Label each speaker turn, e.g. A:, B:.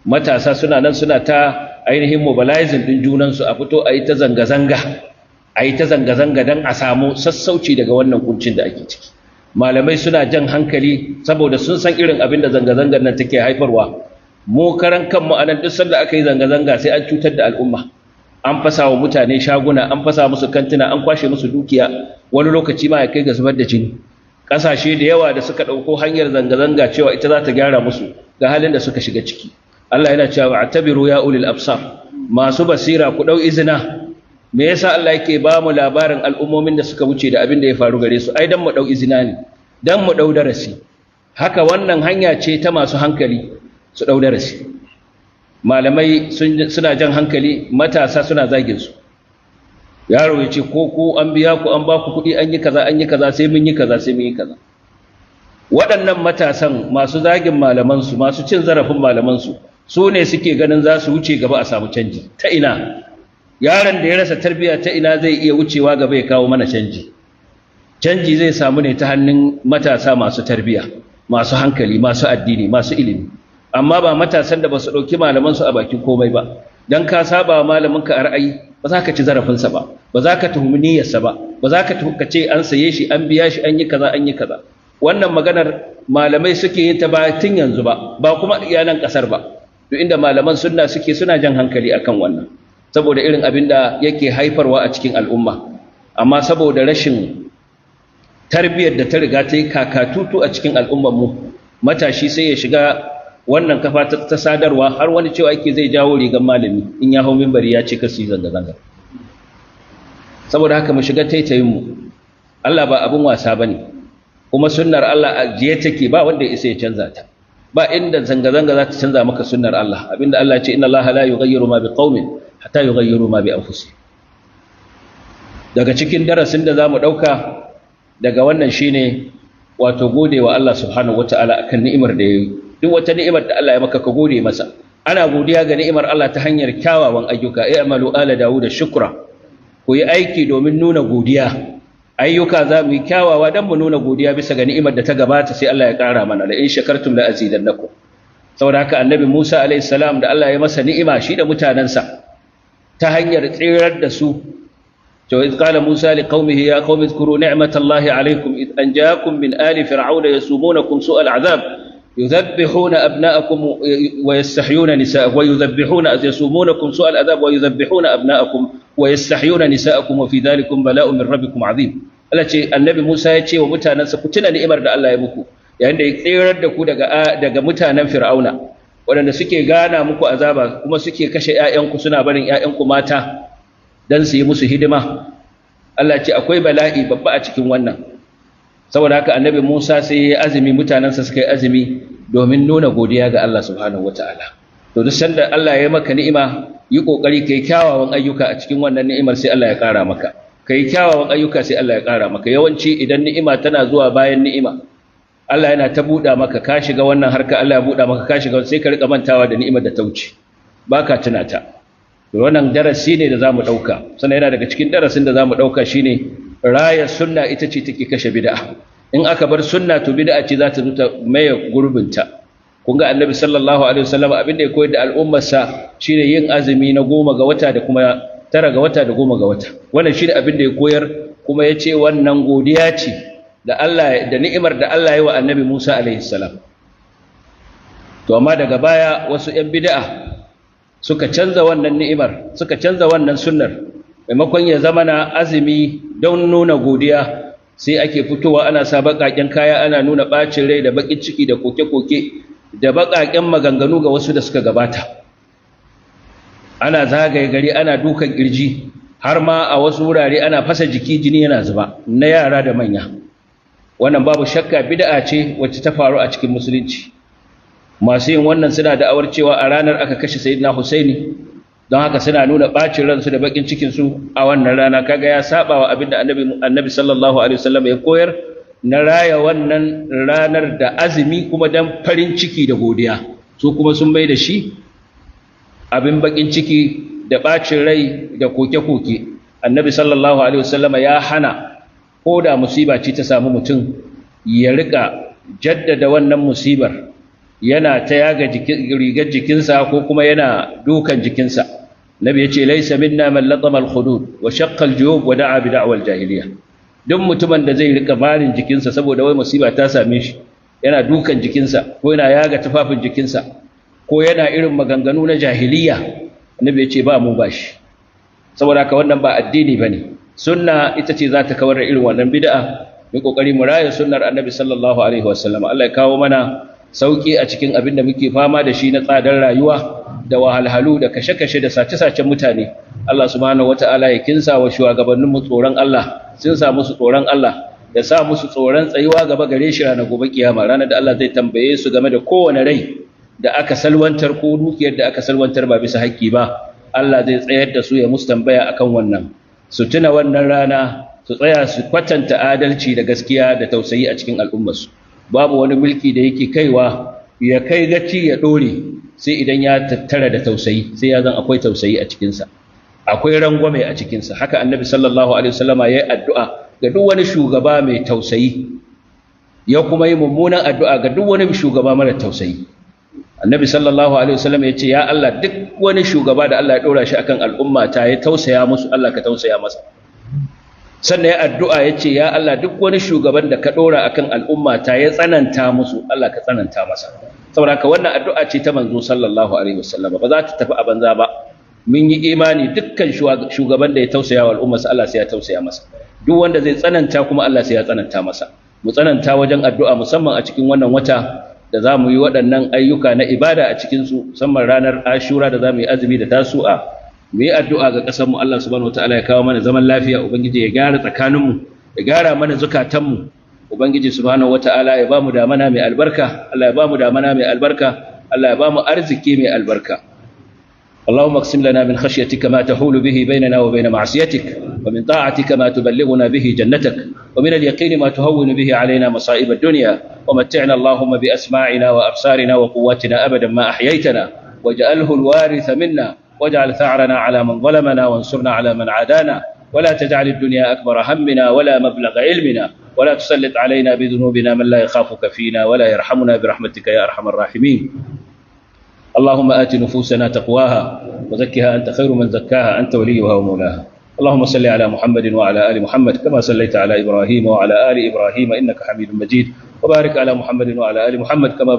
A: matasa suna nan suna ta ainihin mobilizing din junansu a fito a yi ta zanga-zanga don a samu sassauci daga wannan kuncin da ake ciki. Malamai suna jan hankali saboda sun san irin abin da zanga-zangar nan take haifarwa. Mu karan kanmu a nan duk sanda aka yi zanga-zanga sai an cutar da al'umma, an fasa wa mutane shaguna, an fasa musu kantuna, an kwashe musu dukiya, wani lokaci ma ya kai ga zubar da jini. Ƙasashe da yawa da suka ɗauko hanyar zanga-zanga cewa ita za ta gyara musu ga halin da suka shiga ciki. Allah yana cewa atabiru ya ulil absar, masu basira ku ɗau izina. Me yasa Allah yake ba mu labarin al'ummomin da suka wuce da abin da ya faru gare su? Ai dan mu ɗau izina ne, dan mu ɗau darasi. Haka wannan hanya ce ta masu hankali su ɗau darasi. Malamai suna jan hankali, matasa suna zagin su. Yaro ya ce ko an biya ku an ba ku kuɗi an yi kaza sai mun yi kaza sai mun yi kaza. Waɗannan matasan masu zagin malamansu, masu cin zarafin malamansu, su ne suke ganin za su wuce gaba a samu canji. Ta ina? Yaron da ya rasa tarbiyya ta ina zai iya wucewa gaba ya kawo mana canji? Canji zai samu ne ta hannun matasa masu tarbiyya, masu hankali, masu addini, masu ilimi. Amma ba matasan da ba su ɗauki malamansu a bakin komai ba. Dan ka saba wa malaminka a ra'ayi, ba za ka ci zarafinsa ba, ba za ka tuhumi niyyarsa ba, ba za ka ce an saye shi, an biya shi, an yi kaza, an yi kaza. Wannan maganar malamai suke yin ta ba tun yanzu ba kuma iyalan ƙasar ba. Duk inda malaman sunna suke suna jan hankali akan wannan, saboda irin abin da yake haifarwa a cikin al'umma. Amma saboda rashin tarbiyyar da ta riga ta yi kakatutu a cikin al'ummar mu, matashi sai ya shiga wannan kafa ta sadarwa har wani cewa yake zai jawo rigar malami in ya hau minbari ya ce kasu zanga-zanga. Saboda haka mu shiga taitayin mu, Allah ba abin wasa bane, kuma sunnar Allah ajiye take, ba wanda ya isa ya canza ta. Ba inda zanga-zanga za ta canza maka sunnar Allah. Abinda Allah ya ce inna Allah la yughayyiru ma biqaumin hatta yughayyiru ma bi anfusihim. Daga cikin darasin da zamu dauka daga wannan shine wato godewa Allah subhanahu wataala akan ni'imar da yayi. Duk wata ni'imar da Allah ya maka ka gode masa. Ana godiya ga ni'imar Allah ta hanyar kyawawan ayyuka. I'malu ala Dawud shukra. Ku yi aiki domin nuna godiya. Ayyuka za mu yi kyawawa don mu nuna godiya bisa ga ni'imar da ta gabata, sai Allah ya ƙara mana, la in shakartum la azidannakum. Saboda haka annabi Musa alayhi salam da Allah ya masa ni'ima shi da mutanansa ta hanyar tsirar da su. To iz qala Musa liqaumihi ya qaumi zkuru ni'matallahi alaykum id anjaakum min ali fir'auna yasumunakum su'al azab يذبحون أبناءكم ويستحيون نساءكم يسومونكم سوء العذاب ويذبحون أبناءكم ويستحيون نساءكم وفي ذلكم بلاء من ربكم عظيم. النبي موسى يتي ومتانا سكتنا نئمر دا الله يمكو يعني da ya tsirar da ku daga mutanen Fir'auna waɗanda suke gana muku azaba kuma suke kashe ƴaƴanku suna barin ƴaƴanku mata dan su yi musu hidima. Allah ce akwai bala'i babba a cikin wannan. Saboda haka annabi Musa sai ya azumi, mutanensa suka yi azumi domin nuna godiya ga Allah subhanahu wataala. To duk sanda Allah ya maka ni'ima, yi kokari kai kyawawan ayyuka a cikin wannan ni'imar sai Allah ya ƙara maka. Kai kyawawan ayyuka sai Allah ya ƙara maka. Yawanci idan ni'ima tana zuwa bayan ni'ima, Allah yana ta buɗa maka, ka shiga wannan harka Allah ya buɗa maka, ka shiga sai ka rika mantawa da ni'imar da ta wuce. Baka tuna ta. To wannan darasi ne da zamu ɗauka. Sannan yana daga cikin darasin da zamu ɗauka shine raya sunna ita ce take kashe bid'a. In aka bar sunna to bid'a ce za ta zo ta maye gurbinta. Kun ga annabi sallallahu alaihi wasallam abin da ya koyar da al'ummarsa shine yin azumi na 10 ga wata da kuma 9 ga wata da 10 ga wata. Wannan shine abin da ya koyar, kuma yace wannan godiya ce da Allah da ni'imar da Allah ya wa annabi Musa alaihi salam. To amma daga baya wasu 'yan bid'a suka canza wannan ni'imar, suka canza wannan sunnar. Maimakon ya zama na azumi don nuna godiya, sai ake fitowa ana sa baƙaƙen kaya, ana nuna ɓacin rai da baƙin ciki da koke-koke da baƙaƙen maganganu ga wasu da suka gabata. Ana zagaye gari, ana dukan ƙirji, har ma a wasu wurare ana fasa jiki, jini yana zuba na yara da manya. Wannan babu shakka bid'a ce wacce ta faru a cikin musulunci. Masu yin wannan suna da'awar cewa a ranar aka kashe Sayyidina Husaini, don haka suna nuna ɓacin ransu da baƙin cikinsu a wannan rana. Kaga ya saba wa abin da annabi sallallahu alaihi wasallam ya koyar na raya wannan ranar da azumi kuma dan farin ciki da godiya. Su kuma sun bai da shi abin baƙin ciki da ɓacin rai da koke-koke. Annabi sallallahu alaihi wasallam ya hana, ko da musiba ce ta samu mutum, ya rika jaddada wannan musibar yana ta yaga rigar jikinsa ko kuma yana dukan jikinsa. Nabi ya ce laisa minna man latama al-khudud wa shaqqa al-juyub wa da'a bi da'wal jahiliya. Duk mutumin da zai rika barin jikinsa saboda wai musiba ta same shi, yana dukan jikinsa ko yana yaga tufafin jikinsa ko yana irin maganganu na jahiliya, Nabi ya ce ba mu bashi. Saboda haka wannan ba addini bane. Sunna ita ce za ta kawar da irin wannan bid'a. Mu kokari mu raya sunnar Annabi sallallahu alaihi wasallam. Allah ya kawo mana sauki a cikin abin da muke fama da shi na tsadar rayuwa da wahalhalu da kashe-kashe da sace-sacen mutane. Allah subhanahu wata'ala ya kinsa wa shugabanninmu tsoron Allah, sun sa musu tsoron Allah, ya sa musu tsoron tsayuwa gaba gare shi ranar gobe kiyama, ranar da Allah zai tambaye su game da kowane rai da aka salwantar ko dukiyar da aka salwantar ba bisa haƙƙi ba. Allah zai tsayar da su ya musu tambaya akan wannan. Su tuna wannan rana, su tsaya su kwatanta adalci da gaskiya da tausayi a cikin al'ummarsu. Babu wani mulki da yake kaiwa ya kai gaci ya dore sai idan ya tattara da tausayi, sai ya zan akwai tausayi a cikinsa, akwai rangwame a cikinsa. Haka Annabi sallallahu alaihi wasallama ya yi addu'a ga duk wani shugaba mai tausayi, ya kuma yi mummunan addu'a ga duk wani shugaba mara tausayi. Annabi sallallahu alaihi wasallam ya ce ya Allah, duk wani shugaba da Allah ya dora shi akan al'umma ta ya tausaya musu, Allah ka tausaya masa. Sannan ya addu'a ya ce ya Allah, duk wani shugaban da ka dora akan al'umma ta ya tsananta musu, Allah ka tsananta masa. Saboda haka wannan addu'a ce ta manzo sallallahu alaihi wasallam, ba za ta tafi a banza ba. Mun yi imani dukkan shugaban da ya tausaya wa al'umma Allah sai ya tausaya masa. Duk wanda zai tsananta kuma Allah sai ya tsananta masa. Mu tsananta wajen addu'a musamman a cikin wannan wata da za mu yi waɗannan ayyuka na ibada a cikinsu, musamman ranar Ashura da za mu yi azumi da Tasu'a. Mu yi addu'a ga ƙasarmu, Allah subhanahu wataala ya kawo mana zaman lafiya, Ubangiji ya gyara tsakaninmu, ya gyara mana zukatanmu. Ubangiji subhanahu wataala ya ba mu damana mai albarka, Allah ya ba mu damana mai albarka, Allah ya ba mu arziki mai albarka. اللهم اقسم لنا من خشيتك ما تحول به بيننا وبين معصيتك، ومن طاعتك ما تبلغنا به جنتك، ومن اليقين ما تهون به علينا مصائب الدنيا، ومتعنا اللهم بأسماعنا وأبصارنا وقواتنا أبدا ما أحييتنا، واجعله الوارث منا، واجعل ثأرنا على من ظلمنا، وانصرنا على من عادانا، ولا تجعل الدنيا أكبر همنا ولا مبلغ علمنا، ولا تسلط علينا بذنوبنا من لا يخافك فينا ولا يرحمنا برحمتك يا أرحم الراحمين. اللهم آت نفوسنا تقواها وزكها أنت خير من زكاها، أنت وليها ومولاها. اللهم صل على محمد وعلى آل محمد كما صليت على إبراهيم وعلى آل إبراهيم إنك حميد مجيد، وبارك على محمد وعلى آل محمد كما